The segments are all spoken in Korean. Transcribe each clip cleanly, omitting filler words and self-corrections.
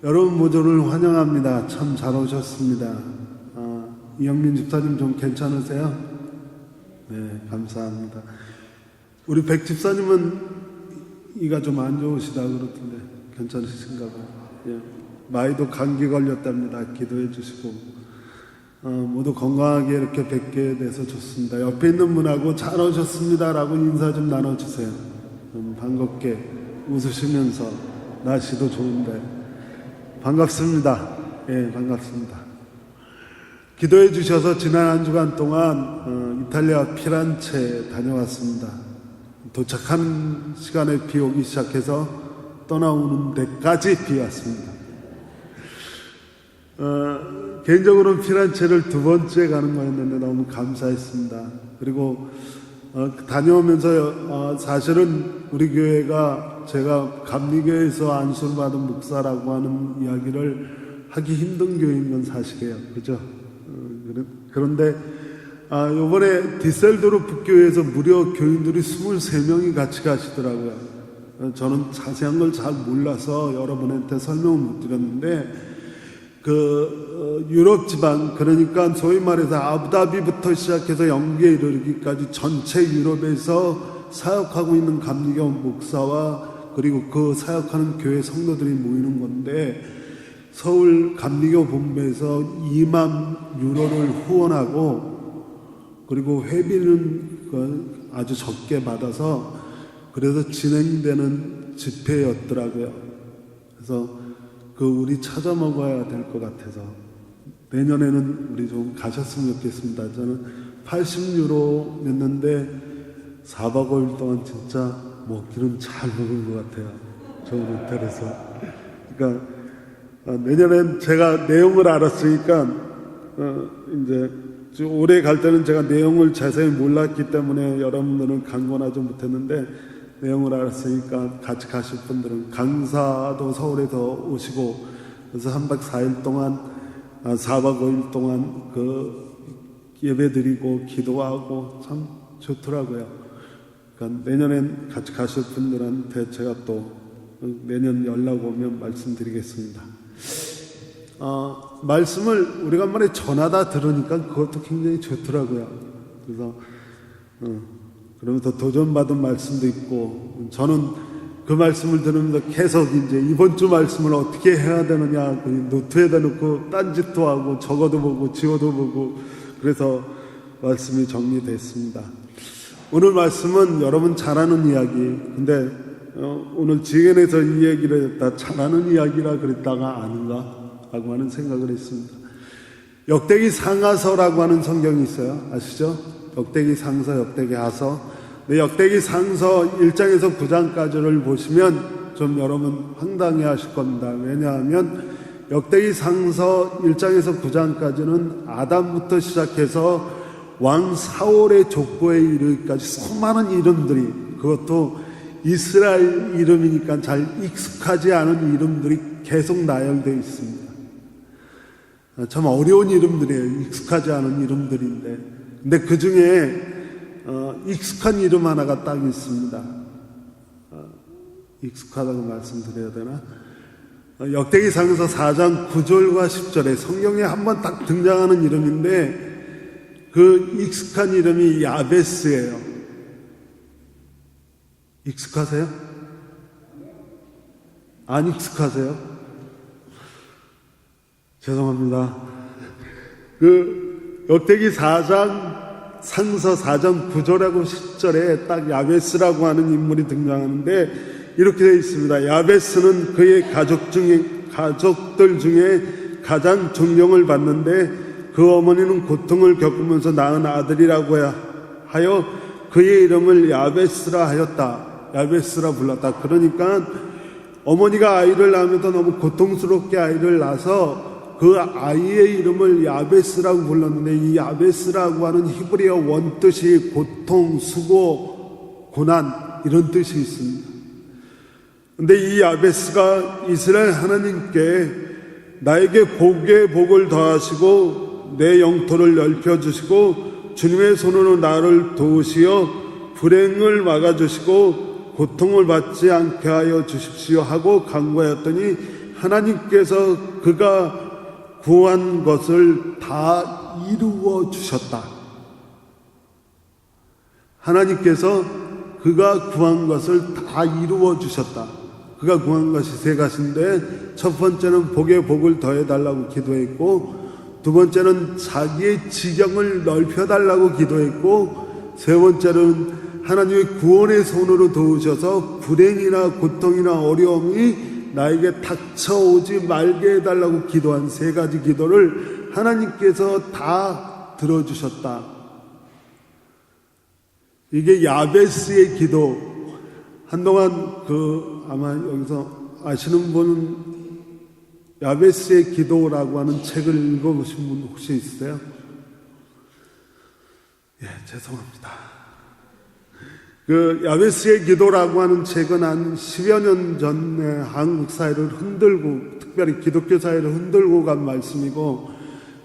여러분 모두를 환영합니다. 참 잘 오셨습니다. 이영민 집사님 좀 괜찮으세요? 네, 감사합니다. 우리 백 집사님은 이가 좀 안 좋으시다 그러던데 괜찮으신가 봐요. 예, 마이도 감기 걸렸답니다. 기도해 주시고 모두 건강하게 이렇게 뵙게 돼서 좋습니다. 옆에 있는 분하고 잘 오셨습니다 라고 인사 좀 나눠주세요. 반갑게 웃으시면서 날씨도 좋은데 반갑습니다. 예, 반갑습니다. 기도해 주셔서 지난 한 주간 동안 이탈리아 피란체 다녀왔습니다. 도착하는 시간에 비 오기 시작해서 떠나오는 데까지 비 왔습니다. 개인적으로는 피란체를 두 번째 가는 거였는데 너무 감사했습니다. 그리고 다녀오면서 사실은 우리 교회가 제가 감리교회에서 안수를 받은 목사라고 하는 이야기를 하기 힘든 교회인 건 사실이에요. 그죠? 그런데 이번에 디셀도르프 교회에서 무려 교인들이 23명이 같이 가시더라고요. 저는 자세한 걸 잘 몰라서 여러분한테 설명을 못 드렸는데 유럽 지방, 그러니까 소위 말해서 아부다비부터 시작해서 영국에 이르기까지 전체 유럽에서 사역하고 있는 감리교 목사와 그리고 그 사역하는 교회 성도들이 모이는 건데, 서울 감리교 본부에서 2만 유로를 후원하고 그리고 회비는 아주 적게 받아서 그래서 진행되는 집회였더라고요. 그래서 우리 찾아 먹어야 될 것 같아서 내년에는 우리 좀 가셨으면 좋겠습니다. 저는 80유로였는데 4박 5일 동안 진짜 먹기는 잘 먹은 것 같아요. 저 호텔에서. 그러니까 내년엔 제가 내용을 알았으니까 이제 올해 갈 때는 제가 내용을 자세히 몰랐기 때문에 여러분들은 강권하지 못했는데 내용을 알았으니까 같이 가실 분들은 강사도 서울에서 오시고 그래서 3박 4일 동안 4박 5일 동안 예배 드리고 기도하고 참 좋더라고요. 그러니까 내년엔 같이 가실 분들한테 제가 또 내년 연락 오면 말씀드리겠습니다. 말씀을 우리가 한 번에 전하다 들으니까 그것도 굉장히 좋더라고요. 그래서 그러면서 도전받은 말씀도 있고, 저는 그 말씀을 들으면서 계속 이제 이번 주 말씀을 어떻게 해야 되느냐, 노트에다 놓고 딴짓도 하고 적어도 보고 지워도 보고, 그래서 말씀이 정리됐습니다. 오늘 말씀은 여러분 잘 아는 이야기, 근데 오늘 지gen에서 이 얘기를 했다, 잘하는 이야기라 그랬다가 아닌가 라고 하는 생각을 했습니다. 역대기 상하서라고 하는 성경이 있어요. 아시죠? 역대기 상서, 역대기 하서. 네, 역대기 상서 1장에서 9장까지를 보시면 좀 여러분 황당해 하실 겁니다. 왜냐하면 역대기 상서 1장에서 9장까지는 아담부터 시작해서 왕 사울의 족보에 이르기까지 수많은 이름들이, 그것도 이스라엘 이름이니까 잘 익숙하지 않은 이름들이 계속 나열되어 있습니다. 참 어려운 이름들이에요. 익숙하지 않은 이름들인데, 근데 그 중에 익숙한 이름 하나가 딱 있습니다. 익숙하다고 말씀드려야 되나? 역대기 상서 4장 9절과 10절에 성경에 한번 딱 등장하는 이름인데 그 익숙한 이름이 야베스예요. 익숙하세요? 안 익숙하세요? 죄송합니다. 역대기 4장 상서 4장 9절하고 10절에 딱 야베스라고 하는 인물이 등장하는데 이렇게 되어 있습니다. 야베스는 그의 가족들 중에 가장 존경을 받는데 그 어머니는 고통을 겪으면서 낳은 아들이라고 하여 그의 이름을 야베스라 하였다. 야베스라 불렀다. 그러니까 어머니가 아이를 낳으면서 너무 고통스럽게 아이를 낳아서 그 아이의 이름을 야베스라고 불렀는데, 이 야베스라고 하는 히브리어 원뜻이 고통, 수고, 고난 이런 뜻이 있습니다. 근데 이 야베스가 이스라엘 하나님께 나에게 복에 복을 더하시고 내 영토를 넓혀주시고 주님의 손으로 나를 도우시어 불행을 막아주시고 고통을 받지 않게 하여 주십시오 하고 간구하였더니 하나님께서 그가 구한 것을 다 이루어 주셨다. 하나님께서 그가 구한 것을 다 이루어 주셨다. 그가 구한 것이 세 가지인데, 첫 번째는 복에 복을 더해달라고 기도했고, 두 번째는 자기의 지경을 넓혀달라고 기도했고, 세 번째는 하나님의 구원의 손으로 도우셔서 불행이나 고통이나 어려움이 나에게 닥쳐오지 말게 해달라고 기도한 세 가지 기도를 하나님께서 다 들어주셨다. 이게 야베스의 기도. 한동안 아마 여기서 아시는 분은 야베스의 기도라고 하는 책을 읽어보신 분 혹시 있으세요? 예, 죄송합니다. 야베스의 기도라고 하는 책은 한 10여 년 전에 한국 사회를 흔들고, 특별히 기독교 사회를 흔들고 간 말씀이고,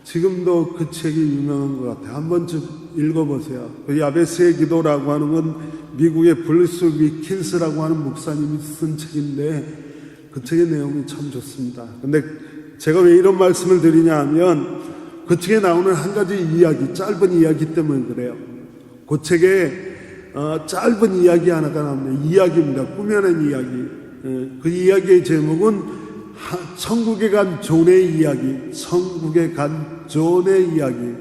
지금도 그 책이 유명한 것 같아요. 한 번쯤 읽어보세요. 야베스의 기도라고 하는 건 미국의 블루스 위킨스라고 하는 목사님이 쓴 책인데, 그 책의 내용이 참 좋습니다. 근데 제가 왜 이런 말씀을 드리냐 하면, 그 책에 나오는 한 가지 이야기, 짧은 이야기 때문에 그래요. 그 책에 짧은 이야기 하나가 나옵니다. 이야기입니다. 꾸며낸 이야기. 그 이야기의 제목은 천국에 간 존의 이야기. 천국에 간 존의 이야기.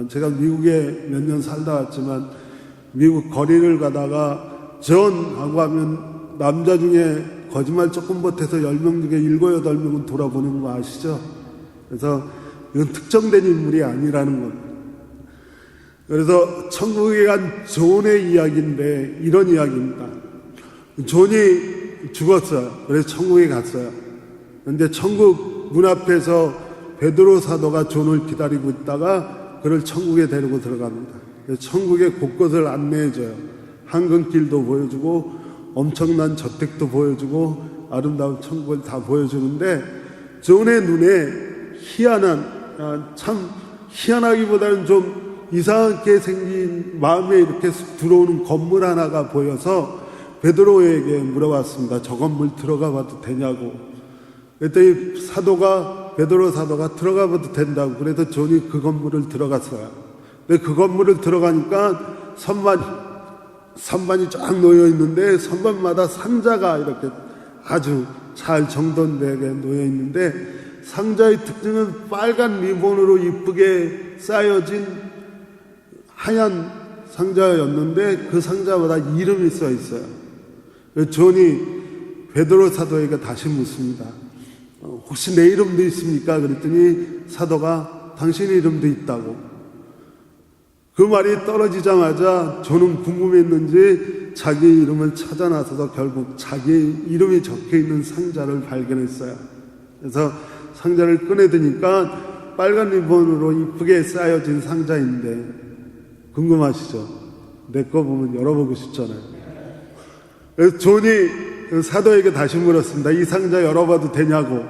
제가 미국에 몇 년 살다 왔지만, 미국 거리를 가다가 존하고 하면 남자 중에 거짓말 조금 못해서 10명 중에 7, 8명은 돌아보는 거 아시죠? 그래서 이건 특정된 인물이 아니라는 겁니다. 그래서 천국에 간 존의 이야기인데, 이런 이야기입니다. 존이 죽었어요. 그래서 천국에 갔어요. 그런데 천국 문 앞에서 베드로 사도가 존을 기다리고 있다가 그를 천국에 데리고 들어갑니다. 그래서 천국의 곳곳을 안내해줘요. 황금길도 보여주고 엄청난 저택도 보여주고 아름다운 천국을 다 보여주는데, 존의 눈에 참 희한하기보다는 좀 이상하게 생긴, 마음에 이렇게 들어오는 건물 하나가 보여서 베드로에게 물어봤습니다. 저 건물 들어가 봐도 되냐고. 그랬더니 베드로 사도가 들어가 봐도 된다고. 그래서 존이 그 건물을 들어갔어요. 근데 그 건물을 들어가니까 선반이 쫙 놓여 있는데, 선반마다 상자가 이렇게 아주 잘 정돈되게 놓여 있는데, 상자의 특징은 빨간 리본으로 이쁘게 쌓여진 하얀 상자였는데, 그 상자마다 이름이 써 있어요. 존이 베드로 사도에게 다시 묻습니다. 혹시 내 이름도 있습니까? 그랬더니 사도가 당신 이름도 있다고. 그 말이 떨어지자마자 존은 궁금했는지 자기 이름을 찾아 나서서 결국 자기 이름이 적혀있는 상자를 발견했어요. 그래서 상자를 꺼내드니까 빨간 리본으로 이쁘게 쌓여진 상자인데, 궁금하시죠? 내 거 보면 열어보고 싶잖아요. 그래서 존이 사도에게 다시 물었습니다. 이 상자 열어봐도 되냐고.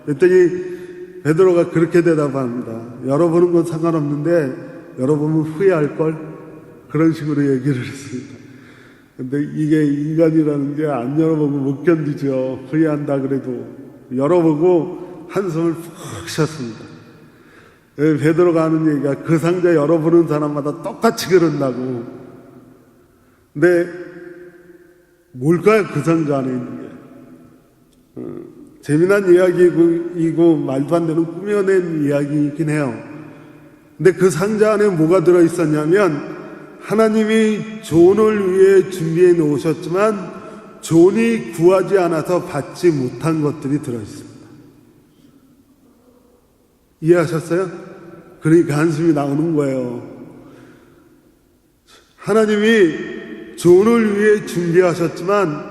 그랬더니 베드로가 그렇게 대답합니다. 열어보는 건 상관없는데 열어보면 후회할걸? 그런 식으로 얘기를 했습니다. 근데 이게 인간이라는 게 안 열어보고 못 견디죠. 후회한다 그래도. 열어보고 한숨을 푹 쉬었습니다. 베드로가 하는 얘기가 그 상자 열어보는 사람마다 똑같이 그런다고. 근데 뭘까요? 그 상자 안에 있는 게. 재미난 이야기이고 말도 안 되는 꾸며낸 이야기이긴 해요. 근데 그 상자 안에 뭐가 들어있었냐면, 하나님이 존을 위해 준비해 놓으셨지만 존이 구하지 않아서 받지 못한 것들이 들어있습니다. 이해하셨어요? 그러니까 한숨이 나오는 거예요. 하나님이 존을 위해 준비하셨지만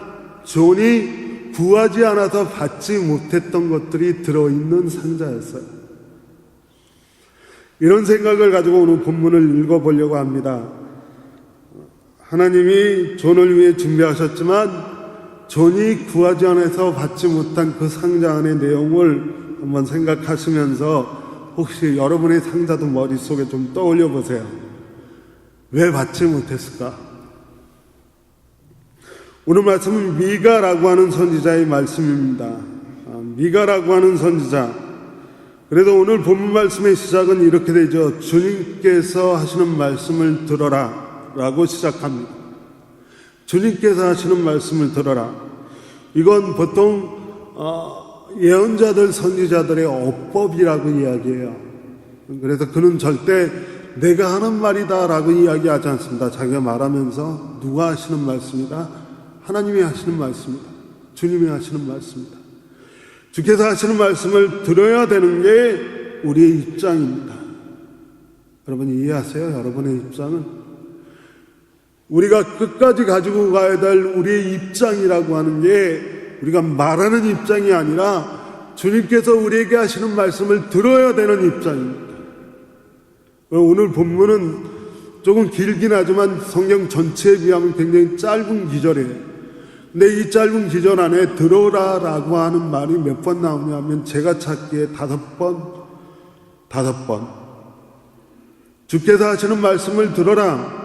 존이 구하지 않아서 받지 못했던 것들이 들어있는 상자였어요. 이런 생각을 가지고 오늘 본문을 읽어보려고 합니다. 하나님이 존을 위해 준비하셨지만 존이 구하지 않아서 받지 못한 그 상자 안의 내용을 한번 생각하시면서 혹시 여러분의 상자도 머릿속에 좀 떠올려 보세요. 왜 받지 못했을까? 오늘 말씀은 미가라고 하는 선지자의 말씀입니다. 미가라고 하는 선지자. 그래도 오늘 본문 말씀의 시작은 이렇게 되죠. 주님께서 하시는 말씀을 들어라 라고 시작합니다. 주님께서 하시는 말씀을 들어라. 이건 보통 예언자들, 선지자들의 어법이라고 이야기해요. 그래서 그는 절대 내가 하는 말이다 라고 이야기하지 않습니다. 자기가 말하면서 누가 하시는 말씀이다? 하나님이 하시는 말씀이다. 주님이 하시는 말씀이다. 주께서 하시는 말씀을 들어야 되는 게 우리의 입장입니다. 여러분 이해하세요? 여러분의 입장은 우리가 끝까지 가지고 가야 될 우리의 입장이라고 하는 게 우리가 말하는 입장이 아니라 주님께서 우리에게 하시는 말씀을 들어야 되는 입장입니다. 오늘 본문은 조금 길긴 하지만 성경 전체에 비하면 굉장히 짧은 기절이에요. 근데 이 짧은 기절 안에 들어라라고 하는 말이 몇 번 나오냐면 제가 찾기에 5번. 주께서 하시는 말씀을 들어라.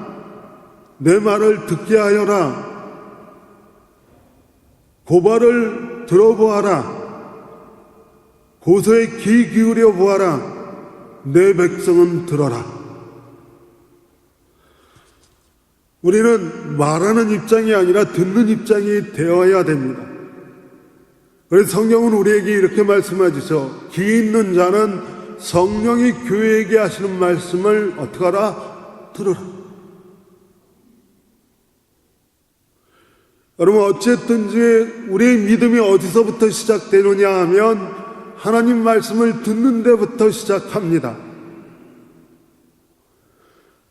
내 말을 듣게 하여라. 고발을 들어보아라. 고소에 귀 기울여 보아라. 내 백성은 들어라. 우리는 말하는 입장이 아니라 듣는 입장이 되어야 됩니다. 그래서 성경은 우리에게 이렇게 말씀하시죠. 귀 있는 자는 성령이 교회에게 하시는 말씀을 어떻게 하라? 들어라. 여러분 어쨌든지 우리의 믿음이 어디서부터 시작되느냐 하면 하나님 말씀을 듣는 데부터 시작합니다.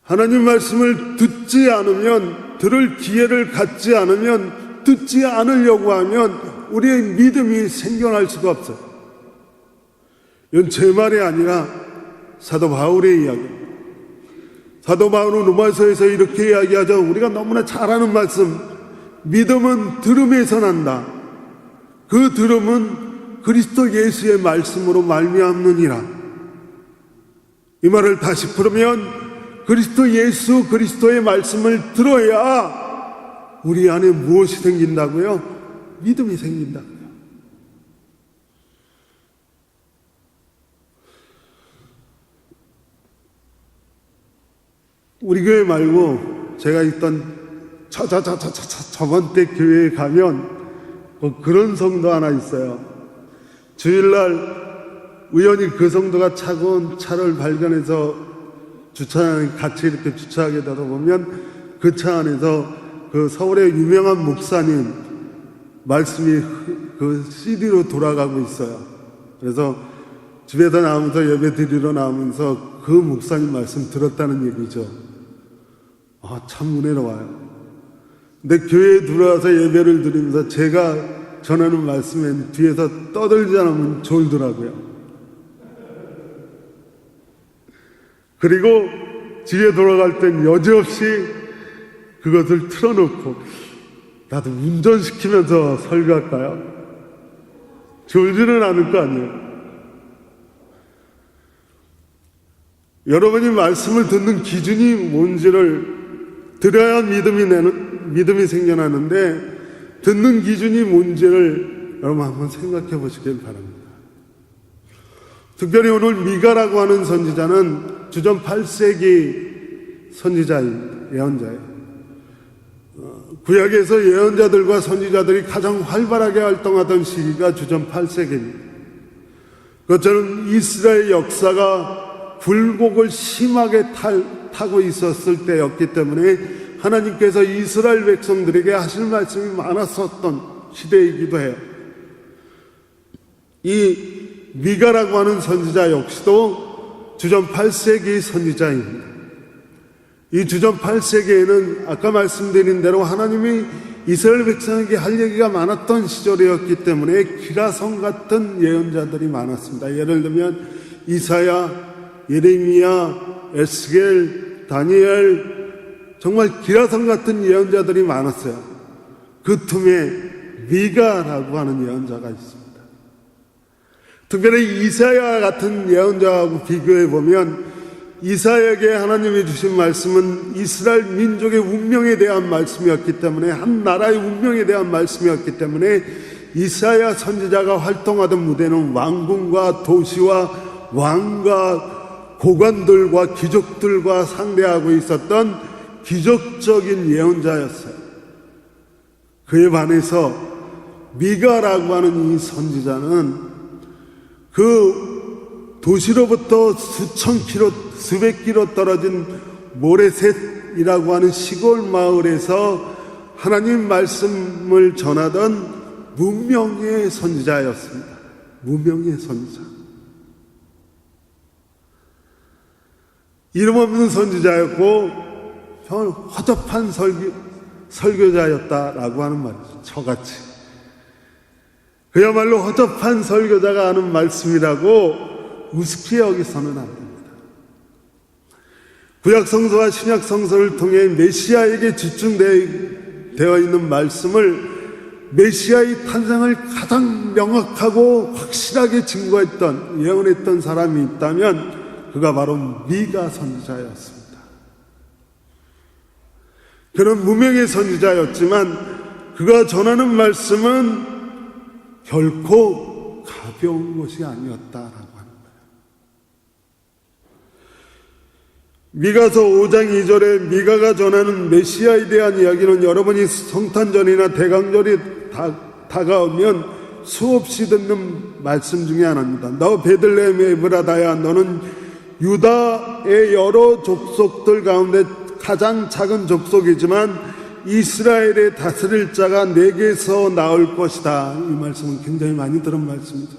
하나님 말씀을 듣지 않으면, 들을 기회를 갖지 않으면, 듣지 않으려고 하면 우리의 믿음이 생겨날 수가 없어요. 이건 제 말이 아니라 사도 바울의 이야기. 사도 바울은 로마서에서 이렇게 이야기하죠. 우리가 너무나 잘 아는 말씀, 믿음은 들음에서 난다. 그 들음은 그리스도 예수의 말씀으로 말미암느니라. 이 말을 다시 풀으면 그리스도 예수 그리스도의 말씀을 들어야 우리 안에 무엇이 생긴다고요? 믿음이 생긴다고요. 우리 교회 말고 제가 있던 저번 때 교회에 가면 그런 성도 하나 있어요. 주일날 우연히 그 성도가 차고 온 차를 발견해서 주차장에 같이 이렇게 주차하게 되다 보면 그 차 안에서 그 서울의 유명한 목사님 말씀이 그 CD로 돌아가고 있어요. 그래서 집에서 나오면서 예배 드리러 나오면서 그 목사님 말씀 들었다는 얘기죠. 참 은혜로워요. 근데 교회에 들어와서 예배를 드리면서 제가 전하는 말씀엔 뒤에서 떠들지 않으면 졸더라고요. 그리고 집에 돌아갈 땐 여지없이 그것을 틀어놓고 나도 운전시키면서 설교할까요? 졸지는 않을 거 아니에요. 여러분이 말씀을 듣는 기준이 뭔지를 들어야 믿음이 생겨나는데 듣는 기준이 뭔지를 여러분 한번 생각해 보시길 바랍니다. 특별히 오늘 미가라고 하는 선지자는 주전 8세기 선지자입니다. 예언자예요. 구약에서 예언자들과 선지자들이 가장 활발하게 활동하던 시기가 주전 8세기입니다. 그것처럼 이스라엘 역사가 굴곡을 심하게 타고 있었을 때였기 때문에 하나님께서 이스라엘 백성들에게 하실 말씀이 많았었던 시대이기도 해요. 이 미가라고 하는 선지자 역시도 주전 8세기 선지자입니다. 이 주전 8세기에는 아까 말씀드린 대로 하나님이 이스라엘 백성에게 할 얘기가 많았던 시절이었기 때문에 기라성 같은 예언자들이 많았습니다. 예를 들면 이사야, 예레미야, 에스겔, 다니엘, 정말 기라성 같은 예언자들이 많았어요. 그 틈에 미가라고 하는 예언자가 있습니다. 특별히 이사야 같은 예언자하고 비교해 보면 이사야에게 하나님이 주신 말씀은 이스라엘 민족의 운명에 대한 말씀이었기 때문에 한 나라의 운명에 대한 말씀이었기 때문에 이사야 선지자가 활동하던 무대는 왕궁과 도시와 왕과 고관들과 귀족들과 상대하고 있었던 기적적인 예언자였어요. 그에 반해서 미가라고 하는 이 선지자는 그 도시로부터 수백 킬로 떨어진 모레셋이라고 하는 시골 마을에서 하나님 말씀을 전하던 무명의 선지자였습니다. 무명의 선지자. 이름 없는 선지자였고 허접한 설교자였다라고 하는 말이죠. 저같이. 그야말로 허접한 설교자가 하는 말씀이라고 우습게 여기서는 안 됩니다. 구약성서와 신약성서를 통해 메시아에게 집중되어 있는 말씀을 메시아의 탄생을 가장 명확하고 확실하게 증거했던, 예언했던 사람이 있다면 그가 바로 미가 선지자였습니다. 그는 무명의 선지자였지만 그가 전하는 말씀은 결코 가벼운 것이 아니었다라고 하는 거예요. 미가서 5장 2절에 미가가 전하는 메시아에 대한 이야기는 여러분이 성탄절이나 대강절이 다가오면 수없이 듣는 말씀 중에 하나입니다. 너 베들레헴의 에브라다야, 너는 유다의 여러 족속들 가운데 가장 작은 족속이지만 이스라엘의 다스릴 자가 내게서 나올 것이다. 이 말씀은 굉장히 많이 들은 말씀이죠.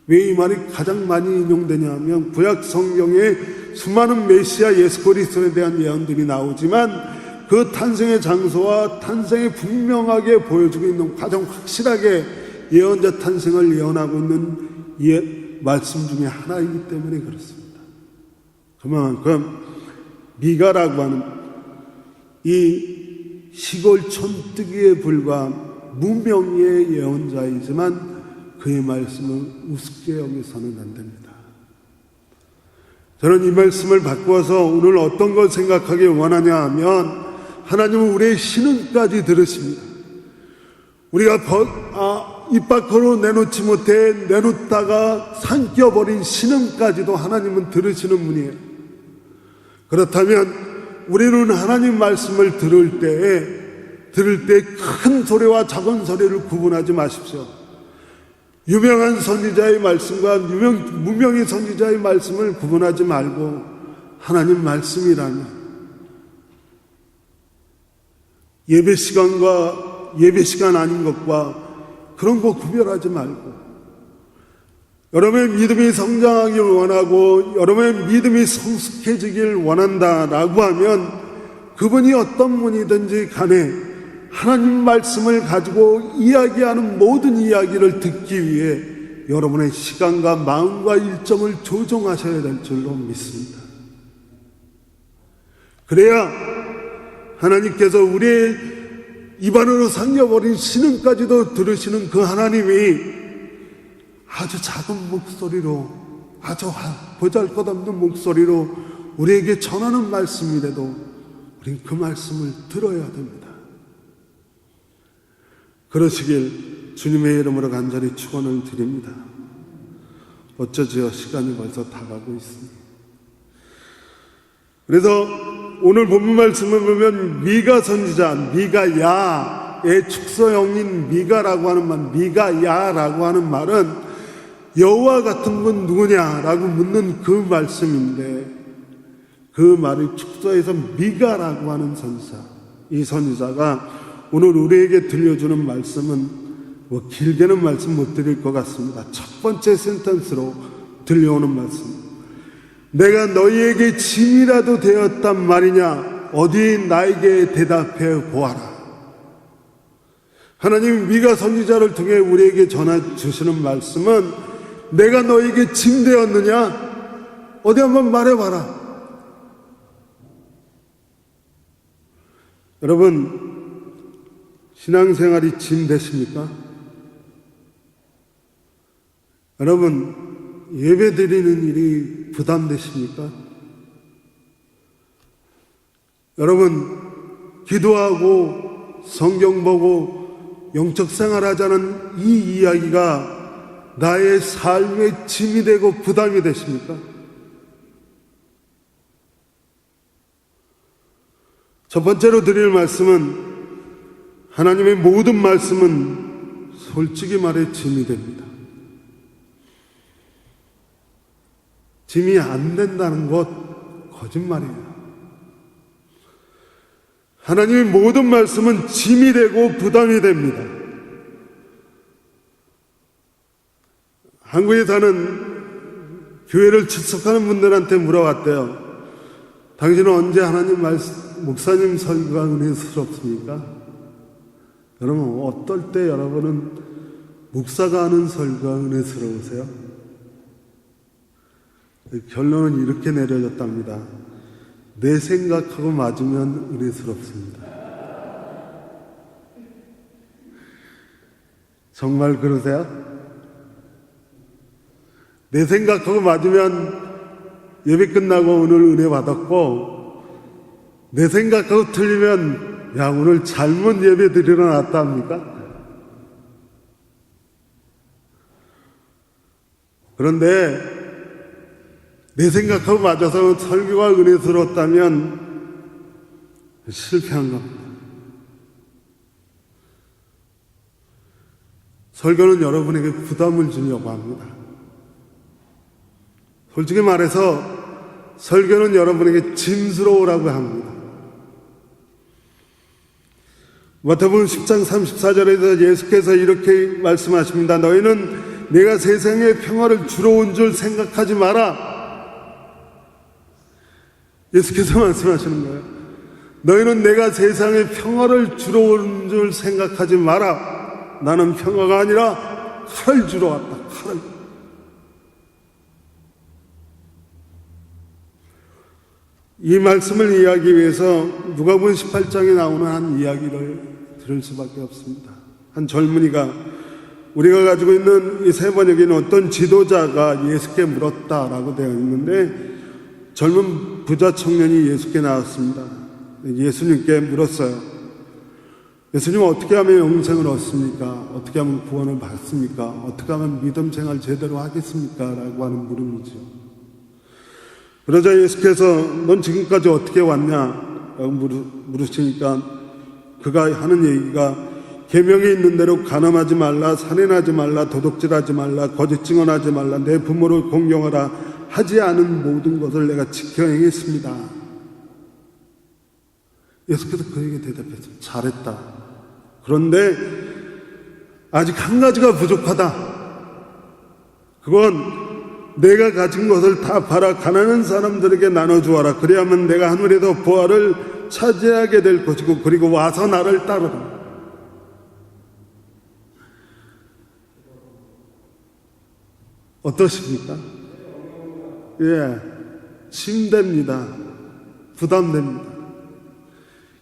왜 이 말이 가장 많이 인용되냐 하면 구약 성경에 수많은 메시아 예수 그리스도에 대한 예언들이 나오지만 그 탄생의 장소와 탄생이 분명하게 보여주고 있는, 가장 확실하게 예언자 탄생을 예언하고 있는 말씀 중에 하나이기 때문에 그렇습니다. 그만큼 미가라고 하는 이 시골 촌뜨기에 불과한 무명의 예언자이지만 그의 말씀을 우습게 여기서는 안 됩니다. 저는 이 말씀을 바꾸어서 오늘 어떤 걸 생각하기 원하냐 하면 하나님은 우리의 신음까지 들으십니다. 우리가 입 밖으로 내놓지 못해 내놓다가 삼켜버린 신음까지도 하나님은 들으시는 분이에요. 그렇다면 우리는 하나님 말씀을 들을 때 큰 소리와 작은 소리를 구분하지 마십시오. 유명한 선지자의 말씀과 무명의 선지자의 말씀을 구분하지 말고 하나님 말씀이라면 예배 시간과 예배 시간 아닌 것과 그런 거 구별하지 말고 여러분의 믿음이 성장하길 원하고 여러분의 믿음이 성숙해지길 원한다라고 하면 그분이 어떤 분이든지 간에 하나님 말씀을 가지고 이야기하는 모든 이야기를 듣기 위해 여러분의 시간과 마음과 일정을 조정하셔야 될 줄로 믿습니다. 그래야 하나님께서 우리의 입안으로 삼겨버린 신음까지도 들으시는 그 하나님이 아주 작은 목소리로, 아주 보잘것없는 목소리로 우리에게 전하는 말씀이라도 우린 그 말씀을 들어야 됩니다. 그러시길 주님의 이름으로 간절히 축원을 드립니다. 어쩌지요, 시간이 벌써 다가고 있습니다. 그래서 오늘 본문 말씀을 보면 미가 선지자, 미가야의 축소형인 미가라고 하는 말, 미가야라고 하는 말은 여호와 같은 분 누구냐라고 묻는 그 말씀인데 그 말을 축소해서 미가라고 하는 선지자, 이 선지자가 오늘 우리에게 들려주는 말씀은 길게는 말씀 못 드릴 것 같습니다. 첫 번째 센텐스로 들려오는 말씀, 내가 너희에게 짐이라도 되었단 말이냐, 어디 나에게 대답해 보아라. 하나님 미가 선지자를 통해 우리에게 전해 주시는 말씀은 내가 너에게 짐 되었느냐? 어디 한번 말해봐라. 여러분, 신앙생활이 짐 되십니까? 여러분, 예배 드리는 일이 부담되십니까? 여러분, 기도하고 성경 보고 영적 생활하자는 이 이야기가 나의 삶의 짐이 되고 부담이 되십니까? 첫 번째로 드릴 말씀은 하나님의 모든 말씀은 솔직히 말해 짐이 됩니다. 짐이 안 된다는 것 거짓말이에요. 하나님의 모든 말씀은 짐이 되고 부담이 됩니다. 한국에 사는 교회를 출석하는 분들한테 물어봤대요. 당신은 언제 하나님 말씀, 목사님 설교가 은혜스럽습니까? 여러분, 어떨 때 여러분은 목사가 하는 설교가 은혜스러우세요? 결론은 이렇게 내려졌답니다. 내 생각하고 맞으면 은혜스럽습니다. 정말 그러세요? 내 생각하고 맞으면 예배 끝나고 오늘 은혜 받았고, 내 생각하고 틀리면 야, 오늘 잘못 예배 드리러 나왔다 합니까? 그런데 내 생각하고 맞아서 설교가 은혜스러웠다면 실패한 겁니다. 설교는 여러분에게 부담을 주려고 합니다. 솔직히 말해서 설교는 여러분에게 짐스러우라고 합니다. 마태복음 10장 34절에서 예수께서 이렇게 말씀하십니다. 너희는 내가 세상에 평화를 주러 온 줄 생각하지 마라. 예수께서 말씀하시는 거예요. 너희는 내가 세상에 평화를 주러 온 줄 생각하지 마라. 나는 평화가 아니라 칼을 주러 왔다. 칼을. 이 말씀을 이해하기 위해서 누가복음 18장에 나오는 한 이야기를 들을 수밖에 없습니다. 한 젊은이가 우리가 가지고 있는 이 세 번역에는 어떤 지도자가 예수께 물었다라고 되어 있는데, 젊은 부자 청년이 예수께 나왔습니다. 예수님께 물었어요. 예수님, 어떻게 하면 영생을 얻습니까? 어떻게 하면 구원을 받습니까? 어떻게 하면 믿음 생활 제대로 하겠습니까? 라고 하는 물음이죠. 그러자 예수께서 넌 지금까지 어떻게 왔냐? 라고 물으시니까 그가 하는 얘기가 계명에 있는 대로 간음하지 말라, 살인하지 말라, 도둑질하지 말라, 거짓 증언하지 말라, 내 부모를 공경하라 하지 않은 모든 것을 내가 지켜 행했습니다. 예수께서 그에게 대답했어요. 잘했다. 그런데 아직 한 가지가 부족하다. 그건 내가 가진 것을 다 팔아 가난한 사람들에게 나눠주어라. 그래야만 내가 하늘에서 부활을 차지하게 될 것이고, 그리고 와서 나를 따르라. 어떠십니까? 예, 힘듭니다. 부담됩니다.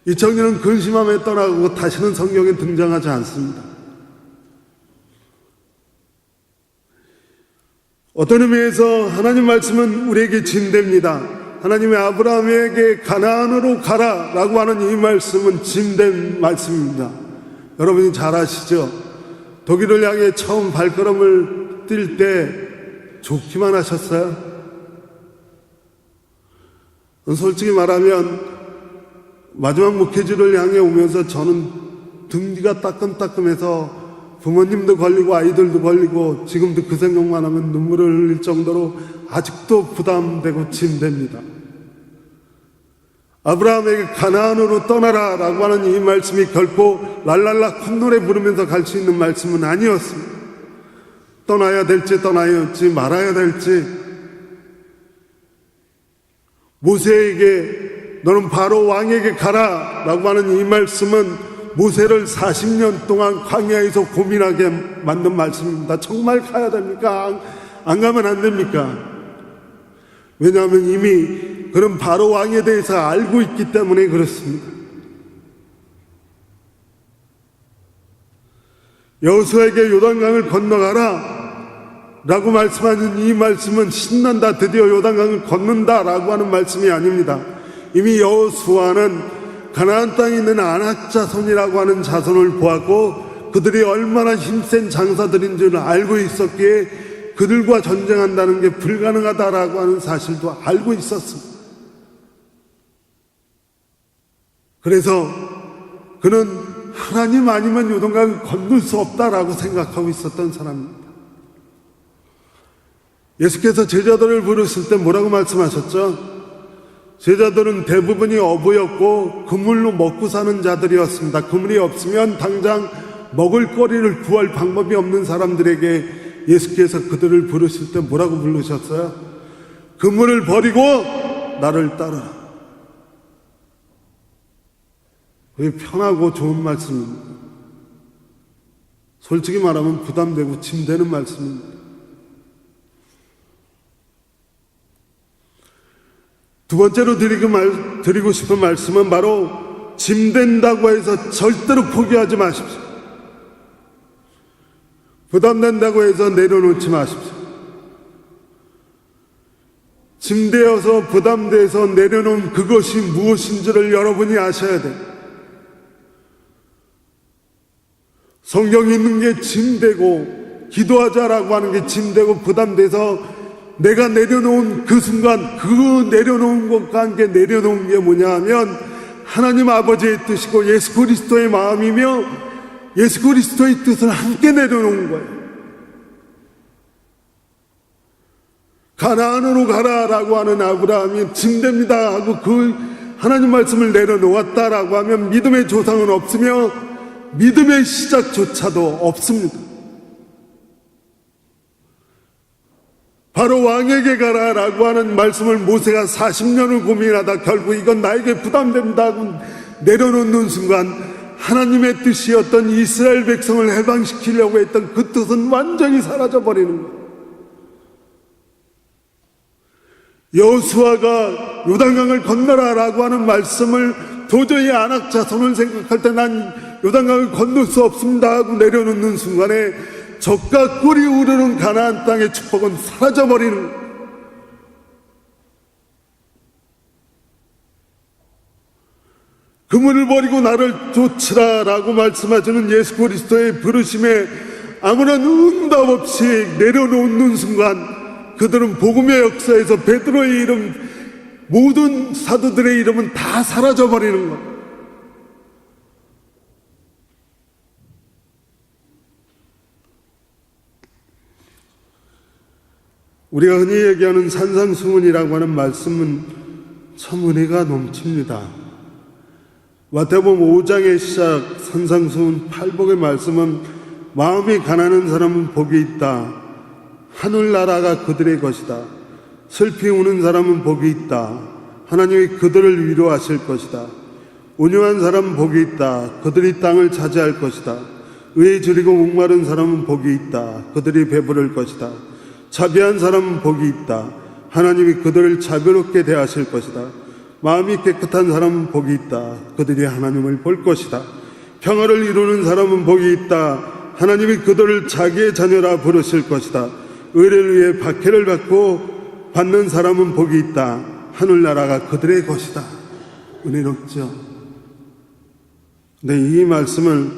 이 청년은 근심함에 떠나고 다시는 성경에 등장하지 않습니다. 어떤 의미에서 하나님 말씀은 우리에게 짐됩니다. 하나님의 아브라함에게 가나안으로 가라 라고 하는 이 말씀은 짐된 말씀입니다. 여러분이 잘 아시죠? 독일을 향해 처음 발걸음을 뛸 때 좋기만 하셨어요? 솔직히 말하면 마지막 목회지를 향해 오면서 저는 등 뒤가 따끔따끔해서 부모님도 걸리고 아이들도 걸리고 지금도 그 생각만 하면 눈물을 흘릴 정도로 아직도 부담되고 짐됩니다. 아브라함에게 가나안으로 떠나라 라고 하는 이 말씀이 결코 랄랄라 콧노래 부르면서 갈 수 있는 말씀은 아니었습니다. 떠나야 될지 떠나야 할지 말아야 될지, 모세에게 너는 바로 왕에게 가라 라고 하는 이 말씀은 모세를 40년 동안 광야에서 고민하게 만든 말씀입니다. 정말 가야 됩니까? 안 가면 안 됩니까? 왜냐하면 이미 그런 바로 왕에 대해서 알고 있기 때문에 그렇습니다. 여호수아에게 요단강을 건너가라 라고 말씀하는 이 말씀은 신난다, 드디어 요단강을 건넌다 라고 하는 말씀이 아닙니다. 이미 여호수아는 가나안 땅에 있는 아낙 자손이라고 하는 자손을 보았고, 그들이 얼마나 힘센 장사들인 줄 알고 있었기에 그들과 전쟁한다는 게 불가능하다라고 하는 사실도 알고 있었습니다. 그래서 그는 하나님 아니면 요단강을 건널 수 없다라고 생각하고 있었던 사람입니다. 예수께서 제자들을 부르실 때 뭐라고 말씀하셨죠? 제자들은 대부분이 어부였고 그물로 먹고 사는 자들이었습니다. 그물이 없으면 당장 먹을 거리를 구할 방법이 없는 사람들에게 예수께서 그들을 부르실 때 뭐라고 부르셨어요? 그물을 버리고 나를 따르라. 그게 편하고 좋은 말씀입니다. 솔직히 말하면 부담되고 짐되는 말씀입니다. 두 번째로 드리고 싶은 말씀은 바로 짐된다고 해서 절대로 포기하지 마십시오. 부담된다고 해서 내려놓지 마십시오. 짐되어서 부담돼서 내려놓은 그것이 무엇인지를 여러분이 아셔야 돼요. 성경에 있는 게 짐되고 기도하자라고 하는 게 짐되고 부담돼서 내가 내려놓은 그 순간 그 내려놓은 것과 함께 내려놓은 게 뭐냐 하면 하나님 아버지의 뜻이고 예수 그리스도의 마음이며 예수 그리스도의 뜻을 함께 내려놓은 거예요. 가나안으로 가라라고 하는 아브라함이 짐됩니다 하고 그 하나님 말씀을 내려놓았다라고 하면 믿음의 조상은 없으며 믿음의 시작조차도 없습니다. 바로 왕에게 가라라고 하는 말씀을 모세가 40년을 고민하다 결국 이건 나에게 부담된다 하고 내려놓는 순간 하나님의 뜻이었던 이스라엘 백성을 해방시키려고 했던 그 뜻은 완전히 사라져버리는 거예요. 여호수아가 요단강을 건너라라고 하는 말씀을 도저히 안악 자손을 생각할 때 난 요단강을 건널 수 없습니다 하고 내려놓는 순간에 적과 꿀이 우르는 가나안 땅의 축복은 사라져버리는 거예요. 그물을 버리고 나를 쫓으라라고 말씀하시는 예수 그리스도의 부르심에 아무런 응답 없이 내려놓는 순간 그들은 복음의 역사에서 베드로의 이름, 모든 사도들의 이름은 다 사라져버리는 거예요. 우리가 흔히 얘기하는 산상수훈이라고 하는 말씀은 참 은혜가 넘칩니다. 마태복음 5장의 시작 산상수훈 팔복의 말씀은 마음이 가난한 사람은 복이 있다. 하늘나라가 그들의 것이다. 슬피 우는 사람은 복이 있다. 하나님이 그들을 위로하실 것이다. 온유한 사람은 복이 있다. 그들이 땅을 차지할 것이다. 의에 줄이고 목마른 사람은 복이 있다. 그들이 배부를 것이다. 자비한 사람은 복이 있다. 하나님이 그들을 자비롭게 대하실 것이다. 마음이 깨끗한 사람은 복이 있다. 그들이 하나님을 볼 것이다. 평화를 이루는 사람은 복이 있다. 하나님이 그들을 자기의 자녀라 부르실 것이다. 의를 위해 박해를 받는 사람은 복이 있다. 하늘나라가 그들의 것이다. 은혜롭죠? 근데 이 말씀을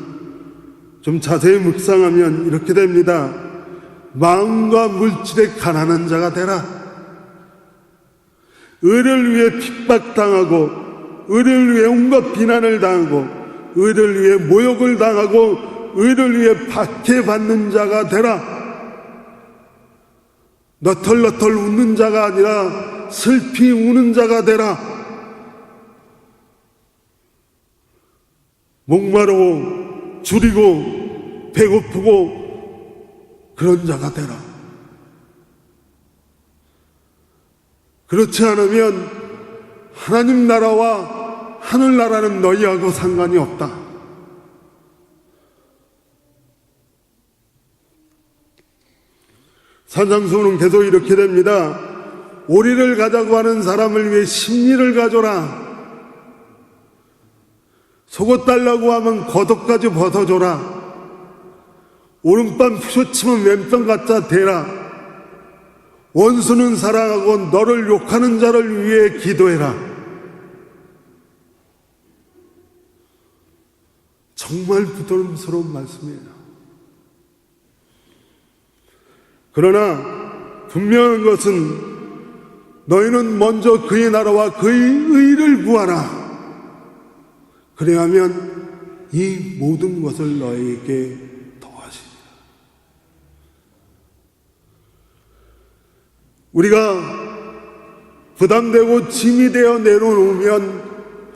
좀 자세히 묵상하면 이렇게 됩니다. 마음과 물질에 가난한 자가 되라. 의를 위해 핍박당하고 의를 위해 온갖 비난을 당하고 의를 위해 모욕을 당하고 의를 위해 박해받는 자가 되라. 너털너털 웃는 자가 아니라 슬피 우는 자가 되라. 목마르고 줄이고 배고프고 그런 자가 되라. 그렇지 않으면 하나님 나라와 하늘나라는 너희하고 상관이 없다. 산상수훈은 계속 이렇게 됩니다. 오리를 가자고 하는 사람을 위해 심리를 가져라. 속옷 달라고 하면 겉옷까지 벗어줘라. 오른밤 푸셔치면 왼밤 갖다 대라. 원수는 사랑하고 너를 욕하는 자를 위해 기도해라. 정말 부담스러운 말씀이에요. 그러나 분명한 것은 너희는 먼저 그의 나라와 그의 의를 구하라. 그래야면 이 모든 것을 너희에게 더하시리라. 우리가 부담되고 짐이 되어 내려놓으면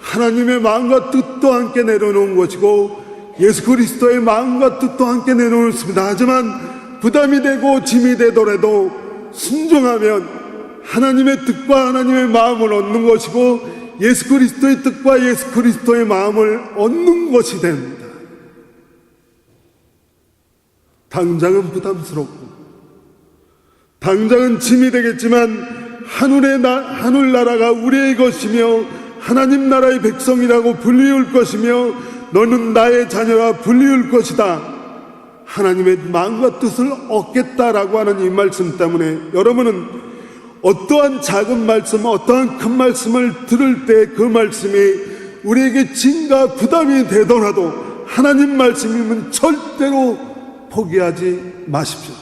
하나님의 마음과 뜻도 함께 내려놓은 것이고 예수 그리스도의 마음과 뜻도 함께 내려놓습니다. 하지만 부담이 되고 짐이 되더라도 순종하면 하나님의 뜻과 하나님의 마음을 얻는 것이고 예수 그리스도의 뜻과 예수 그리스도의 마음을 얻는 것이 됩니다. 당장은 부담스럽고 당장은 짐이 되겠지만 하늘 나라가 우리의 것이며 하나님 나라의 백성이라고 불리울 것이며 너는 나의 자녀라 불리울 것이다. 하나님의 마음과 뜻을 얻겠다라고 하는 이 말씀 때문에 여러분은 어떠한 작은 말씀, 어떠한 큰 말씀을 들을 때 그 말씀이 우리에게 짐과 부담이 되더라도 하나님 말씀이면 절대로 포기하지 마십시오.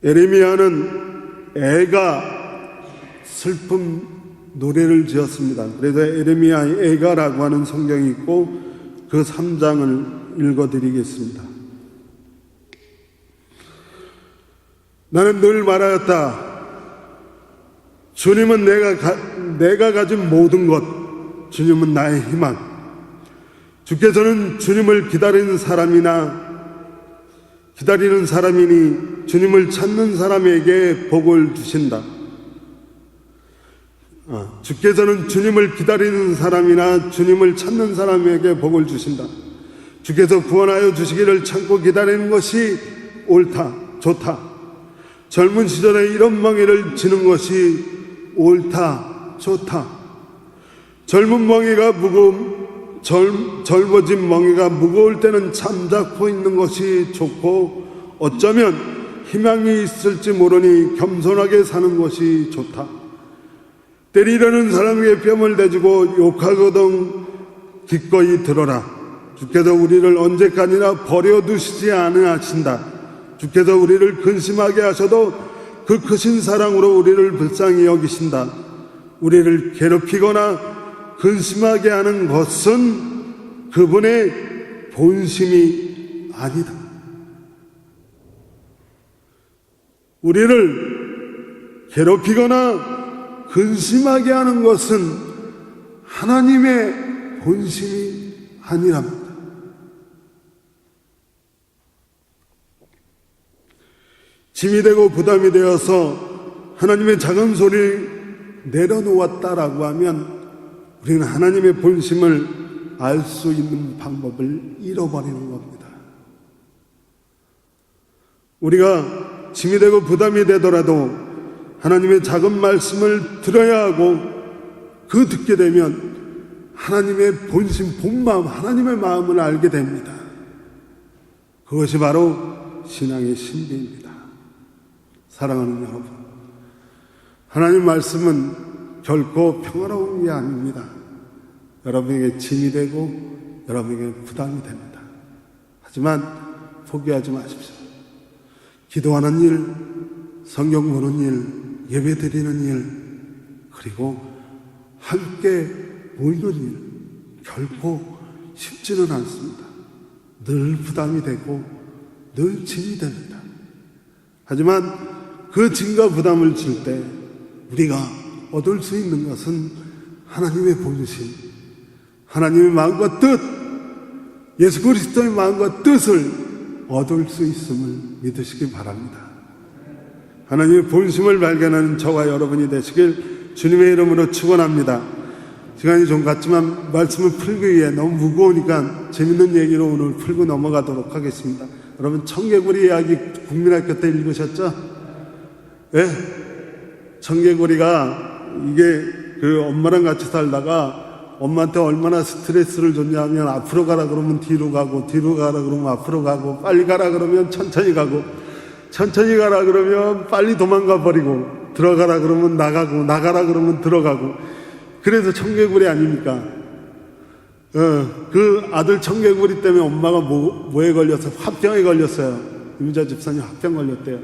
에레미야는 애가 슬픔 노래를 지었습니다. 그래서 에레미야의 애가라고 하는 성경이 있고 그 3장을 읽어드리겠습니다. 나는 늘 말하였다. 주님은 내가 가진 모든 것, 주님은 나의 희망. 주께서는 주님을 기다리는 사람이니 주님을 찾는 사람에게 복을 주신다. 주께서는 주님을 기다리는 사람이나 주님을 찾는 사람에게 복을 주신다. 주께서 구원하여 주시기를 참고 기다리는 것이 옳다, 좋다. 젊은 시절에 이런 멍에를 지는 것이 옳다, 좋다. 젊어진 멍에가 무거울 때는 잠자코 있는 것이 좋고 어쩌면 희망이 있을지 모르니 겸손하게 사는 것이 좋다. 때리려는 사람에게 뺨을 대주고 욕하거든 기꺼이 들어라. 주께서 우리를 언제까지나 버려두시지 아니하신다. 주께서 우리를 근심하게 하셔도 그 크신 사랑으로 우리를 불쌍히 여기신다. 우리를 괴롭히거나 근심하게 하는 것은 그분의 본심이 아니다. 우리를 괴롭히거나 근심하게 하는 것은 하나님의 본심이 아니랍니다. 짐이 되고 부담이 되어서 하나님의 작은 소리를 내려놓았다라고 하면 우리는 하나님의 본심을 알 수 있는 방법을 잃어버리는 겁니다. 우리가 짐이 되고 부담이 되더라도 하나님의 작은 말씀을 들어야 하고 그 듣게 되면 하나님의 본심, 본마음, 하나님의 마음을 알게 됩니다. 그것이 바로 신앙의 신비입니다. 사랑하는 여러분, 하나님 말씀은 결코 평화로운 게 아닙니다. 여러분에게 짐이 되고 여러분에게 부담이 됩니다. 하지만 포기하지 마십시오. 기도하는 일, 성경 보는 일, 예배 드리는 일, 그리고 함께 모이는 일 결코 쉽지는 않습니다. 늘 부담이 되고 늘 짐이 됩니다. 하지만 그 짐과 부담을 질 때 우리가 얻을 수 있는 것은 하나님의 본심, 하나님의 마음과 뜻, 예수 그리스도의 마음과 뜻을 얻을 수 있음을 믿으시기 바랍니다. 하나님의 본심을 발견하는 저와 여러분이 되시길 주님의 이름으로 축원합니다. 시간이 좀 갔지만 말씀을 풀기 위해 너무 무거우니까 재밌는 얘기로 오늘 풀고 넘어가도록 하겠습니다. 여러분 청개구리 이야기 국민학교 때 읽으셨죠? 예? 청개구리가 이게 그 엄마랑 같이 살다가 엄마한테 얼마나 스트레스를 줬냐면 앞으로 가라 그러면 뒤로 가고 뒤로 가라 그러면 앞으로 가고 빨리 가라 그러면 천천히 가고 천천히 가라 그러면 빨리 도망가 버리고 들어가라 그러면 나가고 나가라 그러면 들어가고 그래서 청개구리 아닙니까? 그 아들 청개구리 때문에 엄마가 뭐에 걸려서 화병에 걸렸어요. 유자 집사님 화병 걸렸대요.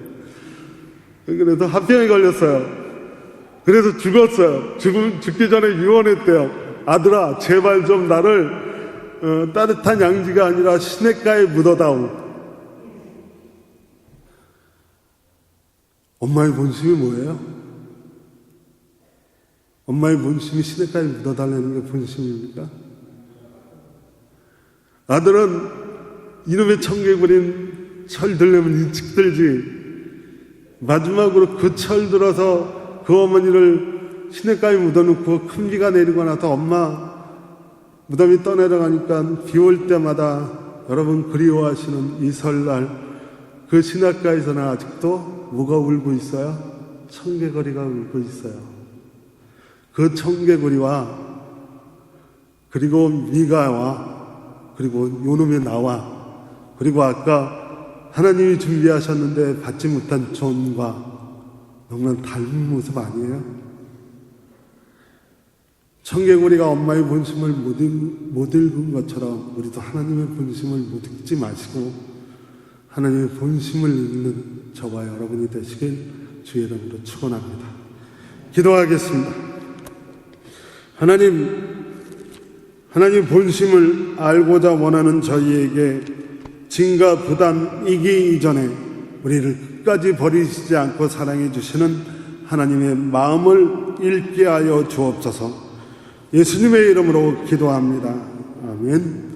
그래서 화병에 걸렸어요. 그래서 죽었어요. 죽기 전에 유언했대요. 아들아, 제발 좀 나를 따뜻한 양지가 아니라 시냇가에 묻어다오. 엄마의 본심이 뭐예요? 엄마의 본심이 시냇가에 묻어달라는 게 본심입니까? 아들은 이놈의 청개구리는 철 들려면 일찍 들지. 마지막으로 그 철 들어서 그 어머니를 시냇가에 묻어놓고 큰 비가 내리고 나서 엄마 무덤이 떠내려가니까 비 올 때마다 여러분 그리워하시는 이 설날 그 시냇가에서는 아직도 뭐가 울고 있어요? 청개구리가 울고 있어요. 그 청개구리와 그리고 미가와 그리고 요놈의 나와 그리고 아까 하나님이 준비하셨는데 받지 못한 존과 너무나 닮은 모습 아니에요? 청개구리가 엄마의 본심을 못 읽은 것처럼 우리도 하나님의 본심을 못 읽지 마시고 하나님의 본심을 읽는 저와 여러분이 되시길 주의 이름으로 축원합니다. 기도하겠습니다. 하나님 본심을 알고자 원하는 저희에게 진과 부담이기 이전에 우리를 끝까지 버리시지 않고 사랑해 주시는 하나님의 마음을 읽게 하여 주옵소서. 예수님의 이름으로 기도합니다. 아멘.